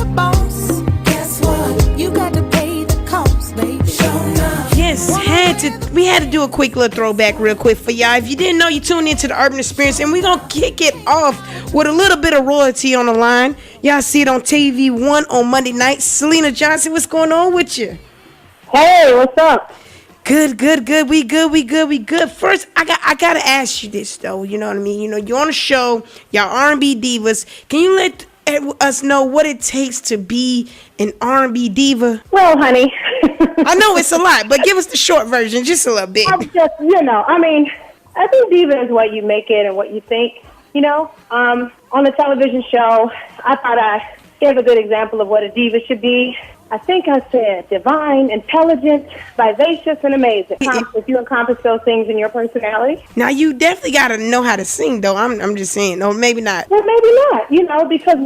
the boss, guess what? You got to pay the cost, baby. Show enough. Yes, we had to do a quick little throwback real quick for y'all. If you didn't know, you tuned into the Urban Experience, and we're gonna kick it off with a little bit of royalty on the line. Y'all see it on TV One on Monday night. Syleena Johnson, what's going on with you? Hey, what's up? Good. We good. First, I gotta ask you this though. You know what I mean? You know, you're on a show, y'all R&B divas. Can you let us know what it takes to be an R&B diva? Well, honey, I know it's a lot, but give us the short version, just a little bit. I think diva is what you make it and what you think. On the television show, I thought I gave a good example of what a diva should be. I think I said divine, intelligent, vivacious, and amazing. If you encompass those things in your personality. Now, you definitely got to know how to sing, though. I'm just saying. No, maybe not. Well, maybe not, because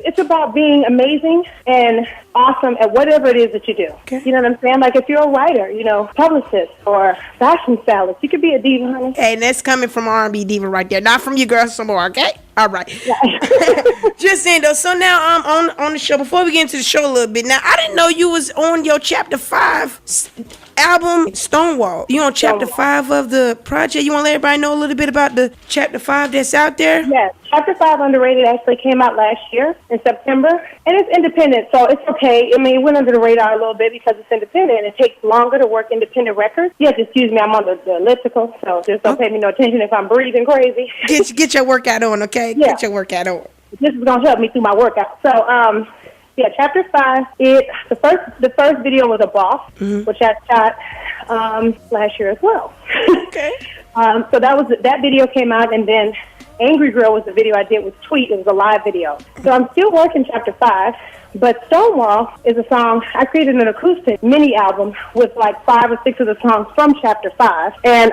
it's about being amazing and awesome at whatever it is that you do. Okay. You know what I'm saying? Like if you're a writer, publicist or fashion stylist, you could be a diva, honey. Hey, and that's coming from R&B diva right there. Not from your girl Samore, okay? All right. Yeah. Just saying, though. So now I'm on the show. Before we get into the show a little bit, now, I didn't know you was on your Chapter 5 album, Stonewall. You on Chapter 5 of the project? You want to let everybody know a little bit about the Chapter 5 that's out there? Yes. Chapter 5 Underrated actually came out last year in September, and it's independent, so it's okay. I mean, it went under the radar a little bit because it's independent, and it takes longer to work independent records. You have to excuse me, I'm on the elliptical, so just don't pay me no attention if I'm breathing crazy. Get your workout on, okay? Yeah. Get your workout on. This is going to help me through my workout. So, Chapter 5, the first video was a boss, which I shot last year as well. Okay. So that video came out, and then Angry Girl was the video I did with Tweet. It was a live video. So I'm still working Chapter 5, but Stonewall is a song. I created an acoustic mini album with like 5 or 6 of the songs from Chapter 5 and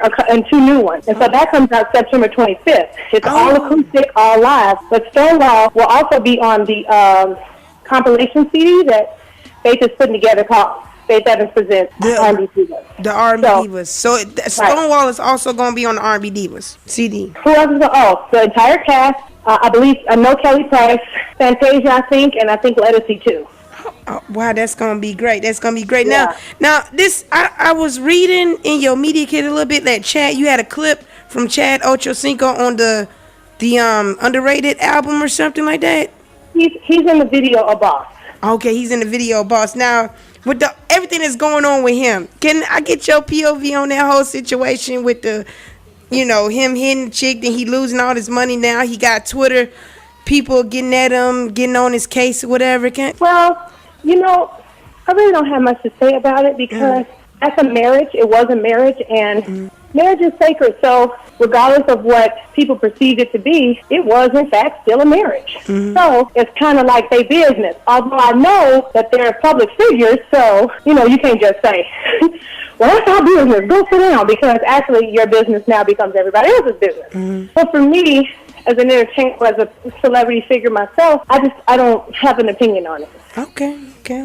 2 new ones. And so that comes out September 25th. It's all acoustic, all live. But Stonewall will also be on the compilation CD that Faith is putting together called Faith Evans Presents R&B Divas. The R&B Divas. So Stonewall is also going to be on the R&B Divas CD. Who else is the entire cast. I believe No Kelly Price, Fantasia, I think Lettucey too. Oh, wow, that's gonna be great. Yeah. Now this I was reading in your media kit a little bit that Chad, you had a clip from Chad Ochocinco on the Underrated album or something like that. He's in the video of Boss. Okay, he's in the video of Boss. Now, with everything that's going on with him, can I get your POV on that whole situation with him hitting the chick, then he losing all his money now. He got Twitter people getting at him, getting on his case or whatever. Well, I really don't have much to say about it because that's a marriage. It was a marriage, and marriage is sacred. So regardless of what people perceived it to be, it was, in fact, still a marriage. So it's kind of like their business. Although I know that they're public figures, so, you can't just say, well, that's our business. Go sit down, because actually your business now becomes everybody else's business. So for me, as an entertainer, as a celebrity figure myself, I don't have an opinion on it. Okay.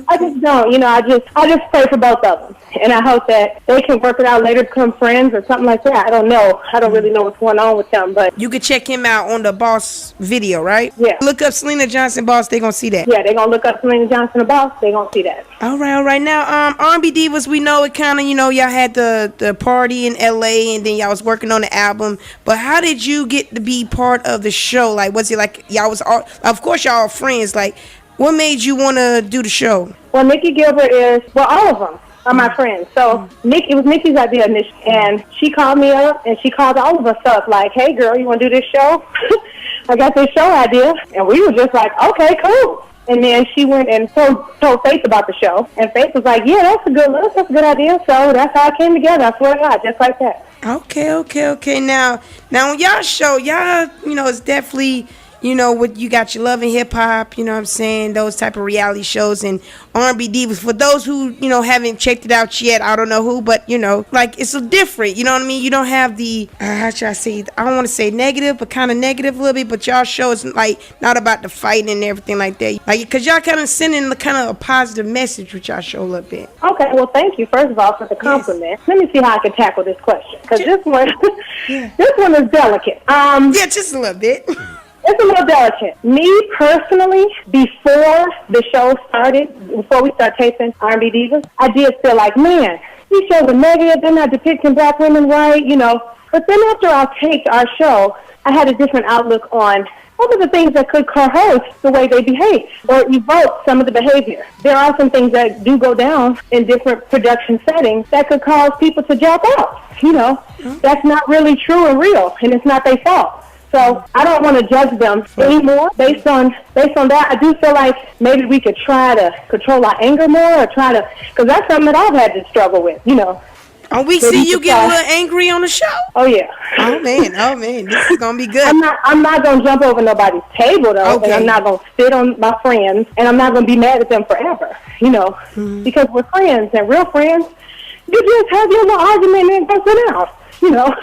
I just don't. I just pray for both of them, and I hope that they can work it out later, become friends or something like that. I don't know. I don't really know what's going on with them, but you can check him out on the Boss video, right? Yeah. Look up Syleena Johnson Boss. They gonna see that. Yeah, they gonna look up Syleena Johnson Boss. They gonna see that. All right. Now, R&B Divas, we know it kind of, y'all had the party in LA, and then y'all was working on the album. But how did you get to be part of the show? Like, was it like y'all was all? Of course, y'all are friends. Like, what made you want to do the show? Well, Nikki Gilbert all of them are my friends. So it was Nikki's idea initially, and she called me up, and she called all of us up, like, hey, girl, you want to do this show? I got this show idea. And we were just like, okay, cool. And then she went and told Faith about the show, and Faith was like, yeah, that's a good idea. So that's how it came together. I swear to God, just like that. Okay. Now on y'all show, y'all, it's definitely, what you got your love and hip hop, what I'm saying, those type of reality shows and R&B Divas. For those who, haven't checked it out yet, I don't know who, but, like, it's so different, you know what I mean? You don't have the, how should I say, I don't want to say negative, but kind of negative a little bit, but y'all show is, like, not about the fighting and everything like that. Like, because y'all kind of sending kind of a positive message with y'all show a little bit. Okay, well, thank you, first of all, for the compliment. Yes. Let me see how I can tackle this question, because this one is delicate. Yeah, just a little bit. It's a little delicate. Me personally, before the show started, before we start taping R&B Divas, I did feel like, man, these shows are negative. They're not depicting black women right, you know. But then after I taped our show, I had a different outlook on some of the things that could coerce the way they behave or evoke some of the behavior. There are some things that do go down in different production settings that could cause people to jack out. You know, that's not really true and real, and it's not their fault. So I don't want to judge them anymore based on that. I do feel like maybe we could try to control our anger more, or try to, because that's something that I've had to struggle with, you know. Oh, we see you get a little angry on the show. Oh yeah. Oh man, this is gonna be good. I'm not gonna jump over nobody's table though, and I'm not gonna spit on my friends, and I'm not gonna be mad at them forever, you know, because we're friends and real friends. You just have your little argument and go sit down, you know,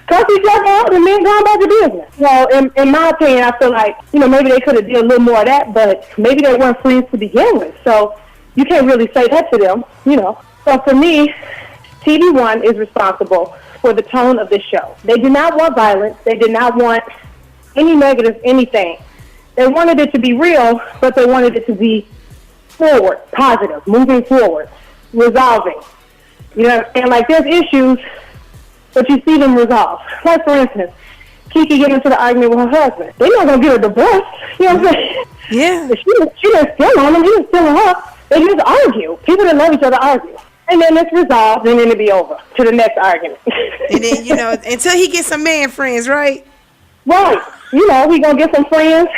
cuss each other out and then go about your business. So in my opinion, I feel like, you know, maybe they could have did a little more of that, but maybe they weren't friends to begin with. So you can't really say that to them, you know. So for me, TV One is responsible for the tone of this show. They did not want violence. They did not want any negative anything. They wanted it to be real, but they wanted it to be forward, positive, moving forward, resolving. You know what I'm saying? Like, there's issues, but you see them resolved. Like, for instance, Kiki get into the argument with her husband. They're not going to get a divorce. You know what I'm saying? Yeah. She didn't steal on him. He didn't steal on her. They just argue. People that love each other argue. And then it's resolved, and then it'll be over to the next argument. And then, you know, until he gets some man friends, right? Right. You know, he going to get some friends.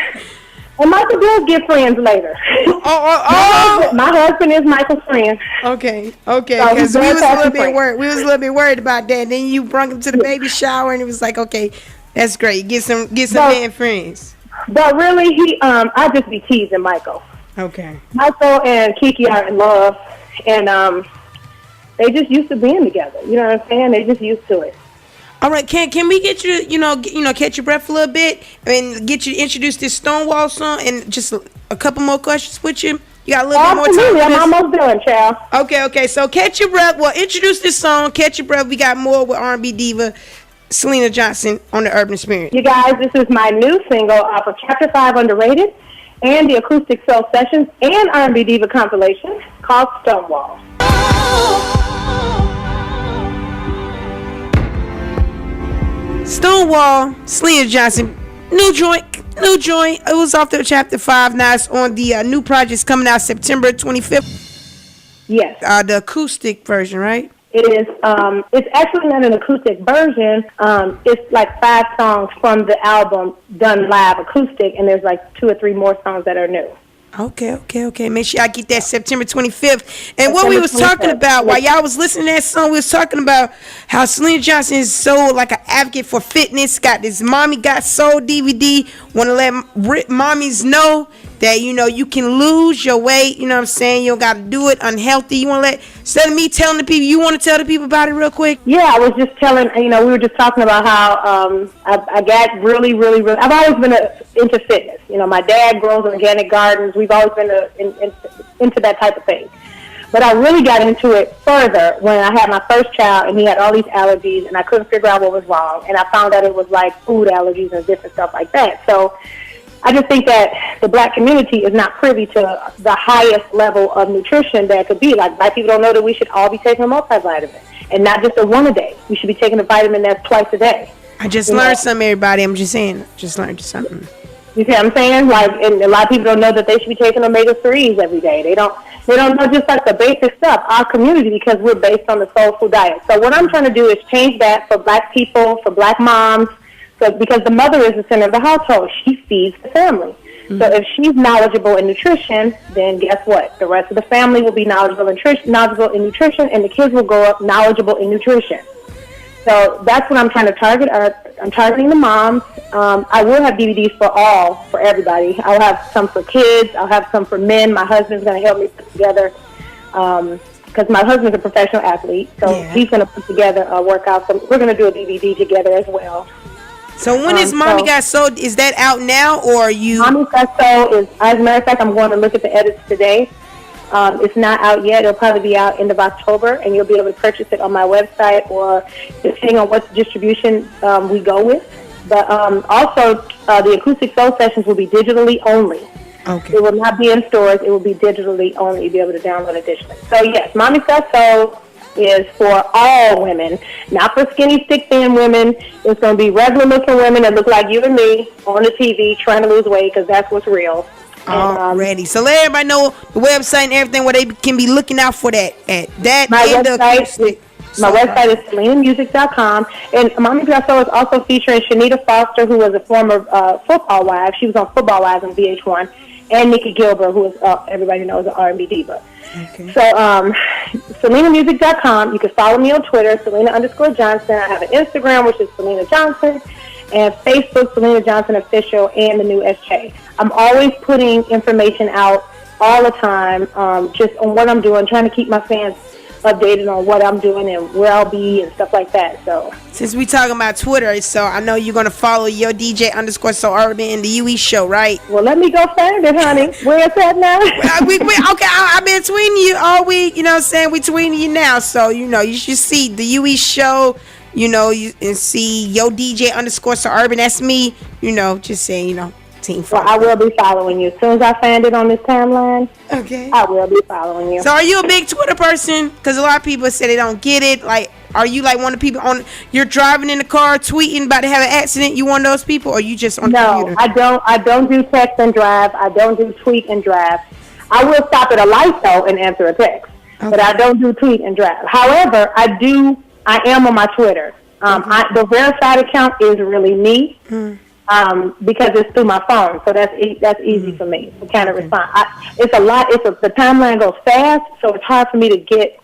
And Michael does get friends later. My husband is Michael's friend. Okay. Because we was a little bit worried about that. Then you brought him to the baby shower, and it was like, okay, that's great. Get some man friends. But really, I just be teasing Michael. Okay. Michael and Kiki are in love, and they just used to being together. You know what I'm saying? They just used to it. All right, can we get you to, catch your breath a little bit and get you to introduce this Stonewall song and just a couple more questions with you? You got a little bit more time for this? I'm almost done, child. Okay. So catch your breath. Well, introduce this song. Catch your breath. We got more with R&B Diva Syleena Johnson on the Urban Experience. You guys, this is my new single off of Chapter 5 Underrated and the Acoustic Soul Sessions and R&B Diva compilation called Stonewall. Stonewall, Syleena Johnson, new joint. It was off the Chapter 5. Now it's on the new projects coming out September 25th. Yes. The acoustic version, right? It is. It's actually not an acoustic version. It's like 5 songs from the album done live acoustic, and there's like 2 or 3 more songs that are new. Okay. Make sure I get that September 25th. And what we was talking about while y'all was listening to that song, we was talking about how Syleena Johnson is so like an advocate for fitness. Got this Mommy Got Soul DVD. Want to let mommies know that, you can lose your weight. You know what I'm saying? You don't got to do it unhealthy. You want to instead of me telling the people, you want to tell the people about it real quick? Yeah, I was just telling, we were just talking about how I got really, I've always been into fitness. My dad grows organic gardens. We've always been into that type of thing. But I really got into it further when I had my first child, and he had all these allergies, and I couldn't figure out what was wrong. And I found out it was like food allergies and different stuff like that. So I just think that the black community is not privy to the highest level of nutrition that could be. Like, black people don't know that we should all be taking a multivitamin, and not just a one a day. We should be taking a vitamin that's twice a day. I just learned something, everybody. I'm just saying. Just learned something. You see what I'm saying? Like, and a lot of people don't know that they should be taking omega-3s every day. They don't know just like the basic stuff. Our community, because we're based on the soul food diet. So what I'm trying to do is change that for black people, for black moms, because the mother is the center of the household. She feeds the family. Mm-hmm. So if she's knowledgeable in nutrition, then guess what? The rest of the family will be knowledgeable in nutrition, and the kids will grow up knowledgeable in nutrition. So that's what I'm trying to target. I'm targeting the moms. I will have DVDs for everybody. I'll have some for kids. I'll have some for men. My husband's going to help me put together, because my husband's a professional athlete. So he's going to put together a workout. So we're going to do a DVD together as well. So when is Mommy Got Soul? Is that out now, or are you? Mommy Got Soul is, as a matter of fact, I'm going to look at the edits today. It's not out yet. It'll probably be out end of October, and you'll be able to purchase it on my website, or depending on what distribution we go with. But also, the acoustic soul sessions will be digitally only. Okay. It will not be in stores. It will be digitally only. You'll be able to download it digitally. So, yes, Mommy's Got Soul is for all women, not for skinny, stick thin women. It's going to be regular-looking women that look like you and me on the TV trying to lose weight because that's what's real. Already. So let everybody know the website and everything where they can be looking out for that. My website is SylenaMusic.com. And Mommy's Got Soul is also featuring Shanita Foster, who was a former football wife. She was on Football Wives on VH1. And Nikki Gilbert, who is, everybody knows, an R&B diva. Okay. So, SylenaMusic.com. You can follow me on Twitter, Syleena_Johnson. I have an Instagram, which is Syleena Johnson, and Facebook, Syleena Johnson Official, and the new SJ. I'm always putting information out all the time, just on what I'm doing, trying to keep my fans updated on what I'm doing and where I'll be and stuff like that. So since we talking about Twitter, so I know you're gonna follow your DJ_SoUrban in the UE show, right? Well, let me go find it, honey. Where it's at now? Okay, I've been tweeting you all week. You know what I'm saying? We tweeting you now, so you should see the UE show. And see your DJ_SoUrban. That's me. Just saying. Well, I will be following you. As soon as I find it on this timeline, okay, I will be following you. So are you a big Twitter person? Because a lot of people say they don't get it. Like, are you like one of the people you're driving in the car, tweeting about to have an accident, you one of those people, or you just on the computer? No, I don't do text and drive. I don't do tweet and drive. I will stop at a light, though, and answer a text. Okay. But I don't do tweet and drive. However, I am on my Twitter. The verified account is really me. Because it's through my phone, so that's easy for me to kind of respond. The timeline goes fast, so it's hard for me to get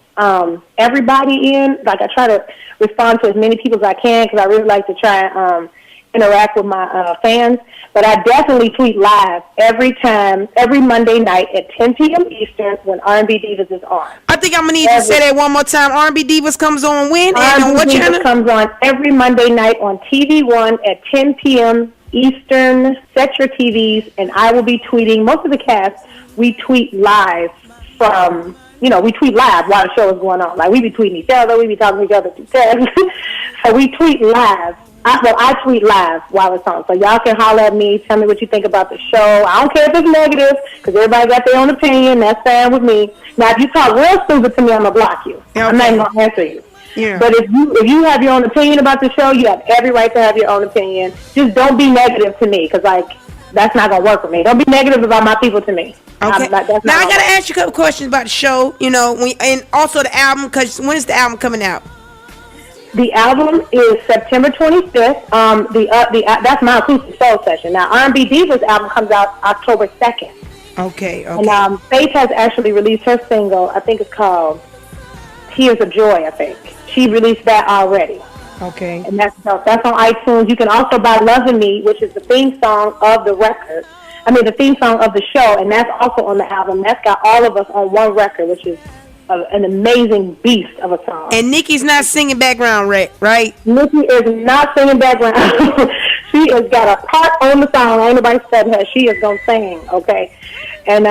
everybody in. Like, I try to respond to as many people as I can because I really like to try and interact with my fans. But I definitely tweet live every Monday night at 10 p.m. Eastern when R&B Divas is on. I think I'm going to need to say that one more time. R&B Divas comes on when? And on what channel? R&B Divas comes on every Monday night on TV1 at 10 p.m. Eastern. Set your TVs, and I will be tweeting. Most of the cast, we tweet live from, we tweet live while the show is going on. Like, we be tweeting each other. We be talking to each other through text. So we tweet live. I tweet live while it's on. So y'all can holler at me, tell me what you think about the show. I don't care if it's negative, because everybody got their own opinion. That's fine with me. Now, if you talk real stupid to me, I'm going to block you. Okay. I'm not even going to answer you. Yeah. But if you have your own opinion about the show, you have every right to have your own opinion. Just don't be negative to me, because, that's not going to work for me. Don't be negative about my people to me. Okay. Now, I got to ask you a couple questions about the show, and also the album, because when is the album coming out? The album is September 25th. That's my acoustic soul session. Now, R&B Diva's album comes out October 2nd. Okay. And Faith has actually released her single. I think it's called Tears of Joy, I think. She released that already. Okay. And that's on iTunes. You can also buy Lovin' Me, which is the theme song of the record. The theme song of the show, and that's also on the album. That's got all of us on one record, which is an amazing beast of a song. And Nikki's not singing background, right? Nikki is not singing background. She has got a part on the song. Ain't nobody said her. She is going to sing, okay? And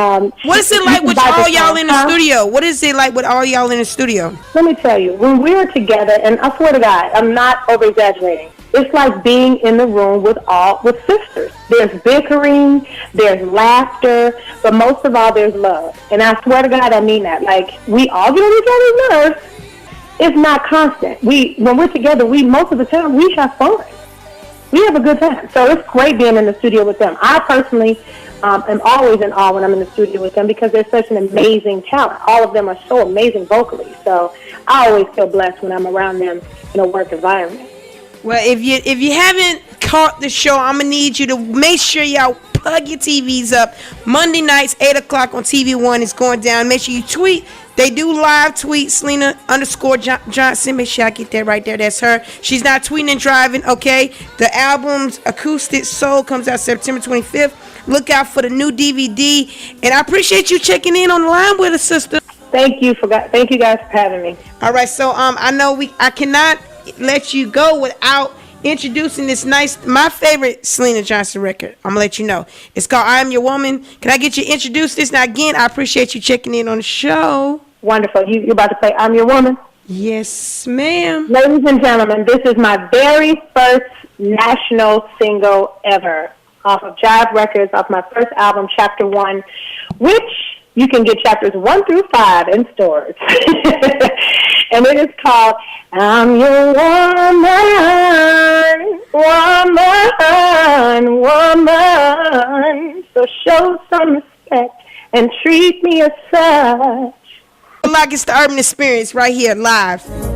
what is it like with all y'all in the studio? What is it like with all y'all in the studio? Let me tell you, when we're together, and I swear to God, I'm not over-exaggerating. It's like being in the room with sisters. There's bickering, there's laughter, but most of all, there's love. And I swear to God, I mean that. Like, we all get on each other's nerves. It's not constant. When we're together, most of the time, we have fun. We have a good time. So it's great being in the studio with them. I personally am always in awe when I'm in the studio with them because they're such an amazing talent. All of them are so amazing vocally. So I always feel blessed when I'm around them in a work environment. Well, if you haven't caught the show, I'm going to need you to make sure y'all plug your TVs up. Monday nights, 8 o'clock on TV1 is going down. Make sure you tweet. They do live tweet Syleena_Johnson. Make sure I get that right there. That's her. She's not tweeting and driving, okay? The album's Acoustic Soul comes out September 25th. Look out for the new DVD. And I appreciate you checking in on the line with us, sister. Thank you guys for having me. All right, so I know I cannot let you go without introducing my favorite Syleena Johnson record. I'm gonna let you know. It's called I Am Your Woman. Can I get you to introduce this? Now again, I appreciate you checking in on the show. Wonderful. You're about to play I'm Your Woman? Yes, ma'am. Ladies and gentlemen, this is my very first national single ever off of Jive Records, off my first album, Chapter 1, which you can get chapters 1 through 5 in stores. And it is called I'm Your Woman, Woman. So show some respect and treat me as such. Like it's the Urban Experience right here live.